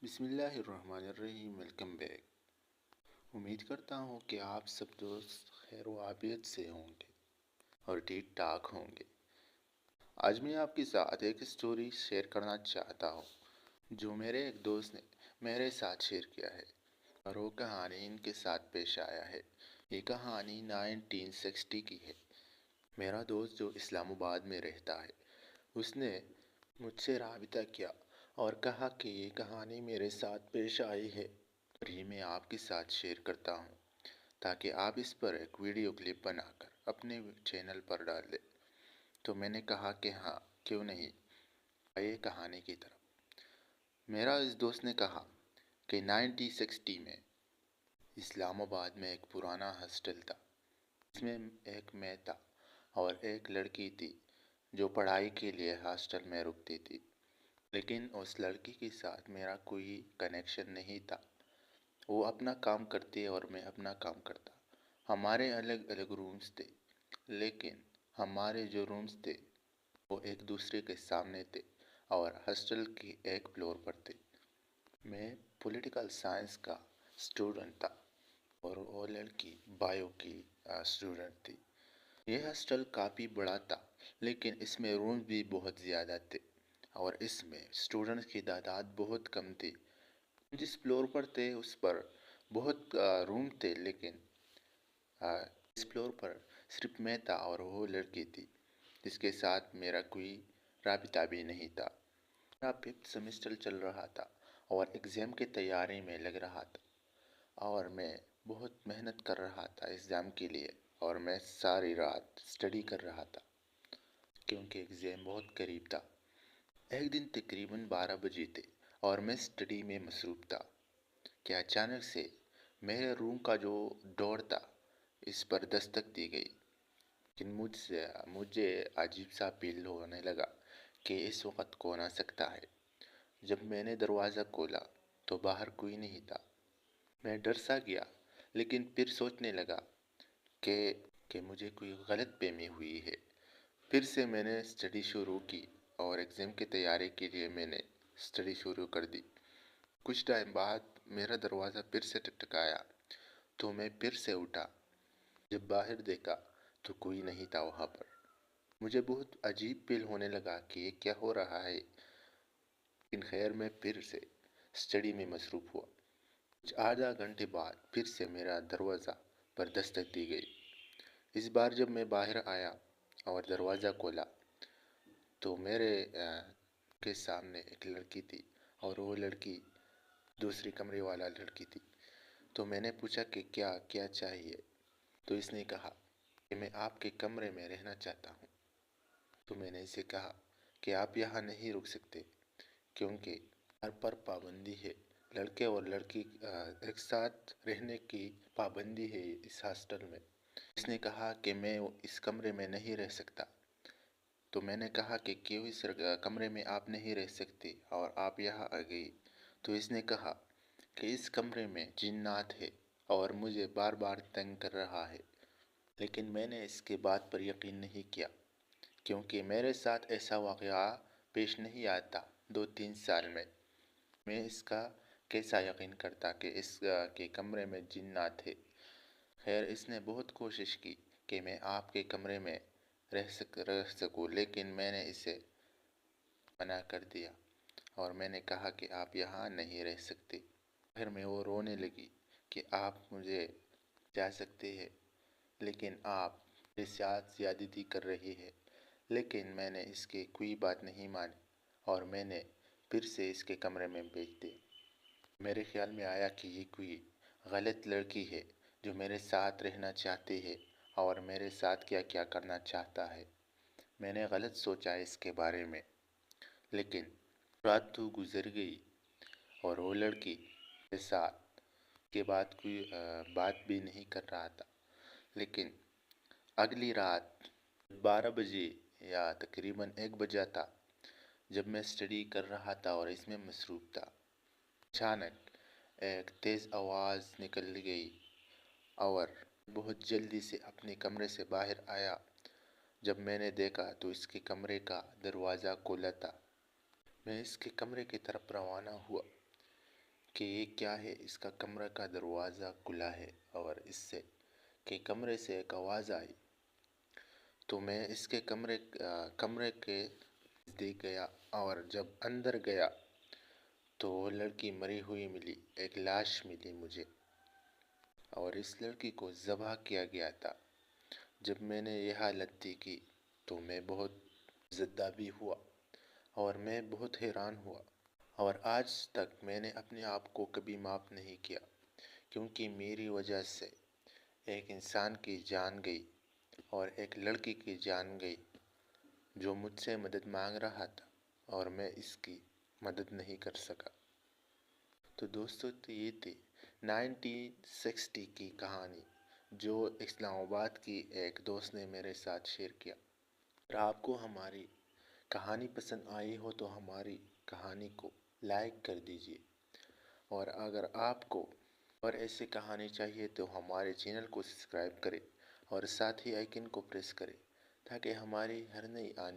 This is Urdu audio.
بسم اللہ الرحمن الرحیم، ویلکم بیک۔ امید کرتا ہوں کہ آپ سب دوست خیر و عافیت سے ہوں گے اور ٹھیک ٹھاک ہوں گے۔ آج میں آپ کے ساتھ ایک اسٹوری شیئر کرنا چاہتا ہوں جو میرے ایک دوست نے میرے ساتھ شیئر کیا ہے، اور وہ کہانی ان کے ساتھ پیش آیا ہے۔ یہ کہانی 1960 کی ہے۔ میرا دوست جو اسلام آباد میں رہتا ہے، اس نے مجھ سے رابطہ کیا اور کہا کہ یہ کہانی میرے ساتھ پیش آئی ہے اور یہ میں آپ کے ساتھ شیئر کرتا ہوں تاکہ آپ اس پر ایک ویڈیو کلپ بنا کر اپنے چینل پر ڈال دیں۔ تو میں نے کہا کہ ہاں، کیوں نہیں، آئیے کہانی کی طرف۔ میرا اس دوست نے کہا کہ 1960 میں اسلام آباد میں ایک پرانا ہاسٹل تھا، اس میں ایک میں تھا اور ایک لڑکی تھی جو پڑھائی کے لیے ہاسٹل میں رکتی تھی، لیکن اس لڑکی کے ساتھ میرا کوئی کنیکشن نہیں تھا۔ وہ اپنا کام کرتی اور میں اپنا کام کرتا۔ ہمارے الگ الگ رومز تھے، لیکن ہمارے جو رومز تھے وہ ایک دوسرے کے سامنے تھے اور ہاسٹل کی ایک فلور پر تھے۔ میں پولیٹیکل سائنس کا اسٹوڈنٹ تھا اور وہ لڑکی بایو کی اسٹوڈنٹ تھی۔ یہ ہاسٹل کافی بڑا تھا، لیکن اس میں روم بھی بہت زیادہ تھے اور اس میں اسٹوڈنٹس کی تعداد بہت کم تھی۔ جس فلور پر تھے اس پر بہت روم تھے، لیکن اس فلور پر صرف میں تھا اور وہ لڑکی تھی جس کے ساتھ میرا کوئی رابطہ بھی نہیں تھا۔ میرا 5th سیمسٹر چل رہا تھا اور ایگزام کی تیاری میں لگ رہا تھا، اور میں بہت محنت کر رہا تھا ایگزام کے لیے، اور میں ساری رات اسٹڈی کر رہا تھا کیونکہ ایگزام بہت قریب تھا۔ ایک دن تقریباً 12 بجے تھے اور میں اسٹڈی میں مصروف تھا کہ اچانک سے میرے روم کا جو ڈور تھا اس پر دستک دی گئی، لیکن مجھے عجیب سا فیل ہونے لگا کہ اس وقت کون آ سکتا ہے۔ جب میں نے دروازہ کھولا تو باہر کوئی نہیں تھا۔ میں ڈر سا گیا، لیکن پھر سوچنے لگا کہ مجھے کوئی غلط فہمی ہوئی ہے۔ پھر سے میں نے اسٹڈی شروع کی اور ایگزام کی تیاری کے لیے میں نے اسٹڈی شروع کر دی۔ کچھ ٹائم بعد میرا دروازہ پھر سے ٹکٹکایا تو میں پھر سے اٹھا۔ جب باہر دیکھا تو کوئی نہیں تھا وہاں پر۔ مجھے بہت عجیب فیل ہونے لگا کہ یہ کیا ہو رہا ہے، لیکن خیر میں پھر سے اسٹڈی میں مصروف ہوا۔ کچھ آدھا گھنٹے بعد پھر سے میرا دروازہ پر دستک دی گئی۔ اس بار جب میں باہر آیا اور دروازہ کھولا تو میرے کے سامنے ایک لڑکی تھی اور وہ لڑکی دوسری کمرے والا لڑکی تھی۔ تو میں نے پوچھا کہ کیا چاہیے، تو اس نے کہا کہ میں آپ کے کمرے میں رہنا چاہتا ہوں۔ تو میں نے اسے کہا کہ آپ یہاں نہیں رک سکتے کیونکہ گھر پر پابندی ہے، لڑکے اور لڑکی ایک ساتھ رہنے کی پابندی ہے اس ہاسٹل میں۔ اس نے کہا کہ میں اس کمرے میں نہیں رہ سکتا۔ تو میں نے کہا کہ کیوں اس کمرے میں آپ نہیں رہ سکتی اور آپ یہاں آ گئی؟ تو اس نے کہا کہ اس کمرے میں جنات ہے اور مجھے بار بار تنگ کر رہا ہے۔ لیکن میں نے اس کے بات پر یقین نہیں کیا کیونکہ میرے ساتھ ایسا واقعہ پیش نہیں آتا 2-3 سال میں۔ میں اس کا کیسا یقین کرتا کہ اس کے کمرے میں جنات ہے۔ خیر اس نے بہت کوشش کی کہ میں آپ کے کمرے میں رہ سکوں، لیکن میں نے اسے منع کر دیا اور میں نے کہا کہ آپ یہاں نہیں رہ سکتے۔ پھر میں وہ رونے لگی کہ آپ مجھے جا سکتے ہیں، لیکن آپ میرے ساتھ زیادتی کر رہی ہے۔ لیکن میں نے اس کی کوئی بات نہیں مانی اور میں نے پھر سے اس کے کمرے میں بھیج دیا۔ میرے خیال میں آیا کہ یہ کوئی غلط لڑکی ہے جو میرے ساتھ رہنا چاہتی ہے اور میرے ساتھ کیا کرنا چاہتا ہے۔ میں نے غلط سوچا اس کے بارے میں، لیکن رات تو گزر گئی اور وہ لڑکی کے ساتھ کے بعد کوئی بات بھی نہیں کر رہا تھا۔ لیکن اگلی رات 12 بجے یا تقریباً 1 بجا تھا جب میں اسٹڈی کر رہا تھا اور اس میں مصروف تھا، اچانک ایک تیز آواز نکل گئی اور بہت جلدی سے اپنے کمرے سے باہر آیا۔ جب میں نے دیکھا تو اس کے کمرے کا دروازہ کھلا تھا۔ میں اس کے کمرے کی طرف روانہ ہوا۔ کہ یہ کیا ہے، اس کا کمرہ کا دروازہ کھلا ہے اور اس سے کہ کمرے سے ایک آواز آئی، تو میں اس کے کمرے کے نزدیک گیا، اور جب اندر گیا تو وہ لڑکی مری ہوئی ملی، ایک لاش ملی مجھے، اور اس لڑکی کو ذبح کیا گیا تھا۔ جب میں نے یہ حالت دیکھی تو میں بہت زدہ بھی ہوا اور میں بہت حیران ہوا، اور آج تک میں نے اپنے آپ کو کبھی معاف نہیں کیا، کیونکہ میری وجہ سے ایک انسان کی جان گئی اور ایک لڑکی کی جان گئی جو مجھ سے مدد مانگ رہا تھا، اور میں اس کی مدد نہیں کر سکا۔ تو دوستو، تو یہ تھی 1960 کی کہانی جو اسلام آباد کی ایک دوست نے میرے ساتھ شیئر کیا۔ اگر آپ کو ہماری کہانی پسند آئی ہو تو ہماری کہانی کو لائک کر دیجیے، اور اگر آپ کو اور ایسی کہانی چاہیے تو ہمارے چینل کو سبسکرائب کریں اور ساتھ ہی آئیکن کو پریس کریں، تاکہ ہماری ہر نئی آنے